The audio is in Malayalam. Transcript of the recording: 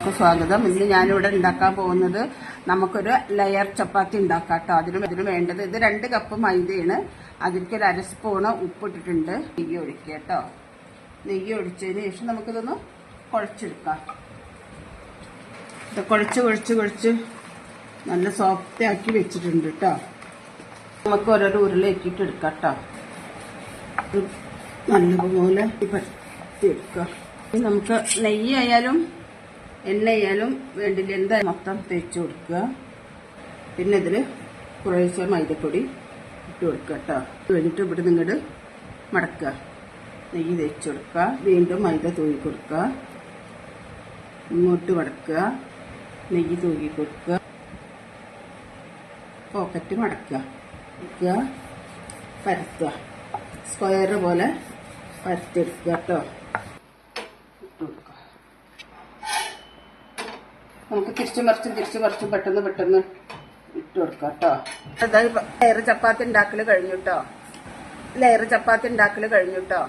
എല്ലാവർക്കും സ്വാഗതം. ഇന്ന് ഞാനിവിടെ ഉണ്ടാക്കാൻ പോകുന്നത് നമുക്കൊരു ലെയർ ചപ്പാത്തി ഉണ്ടാക്കാം കേട്ടോ. അതിന് വേണ്ടത് ഇത് 2 കപ്പ് മൈദയാണ്. അതിലേക്ക് ഒരു 1/2 സ്പൂണ് ഉപ്പിട്ടിട്ടുണ്ട്. നെയ്യ് ഒഴിക്കുക കേട്ടോ. നെയ്യ് ഒഴിച്ചതിന് ശേഷം നമുക്കിതൊന്ന് കുഴച്ചെടുക്കാം. ഇത് കുഴച്ച് നല്ല സോഫ്റ്റ് ആക്കി വെച്ചിട്ടുണ്ട് കേട്ടോ. നമുക്ക് ഓരോ ഉരുളയാക്കിയിട്ട് എടുക്കാം കേട്ടോ. നല്ലപോലെ പരത്തിയെടുക്കുക. നമുക്ക് നെയ്യായാലും എണ്ണയായാലും വേണ്ടില്ല, എന്തായാലും മൊത്തം തേച്ച് കൊടുക്കുക. പിന്നെ ഇതിൽ കുറേശ്ശെ മൈദപ്പൊടി ഇട്ട് കൊടുക്കുക കേട്ടോ. കഴിഞ്ഞിട്ട് ഇവിടെ നിങ്ങട് മടക്കുക, നെയ്യ് തേച്ച് കൊടുക്കുക. വീണ്ടും മൈദ തൂക്കി കൊടുക്കുക, ഇങ്ങോട്ട് മടക്കുക, നെയ്യ് തൂക്കി കൊടുക്കുക, പോക്കറ്റ് മടക്കുക, പരത്തുക. സ്ക്വയർ പോലെ പരത്തിയെടുക്കുക കേട്ടോ. നമുക്ക് തിരിച്ചു മറിച്ചും പെട്ടെന്ന് ഇട്ട് കൊടുക്കാം കേട്ടോ. ലെയർ ചപ്പാത്തി ഉണ്ടാക്കല് കഴിഞ്ഞു കേട്ടോ.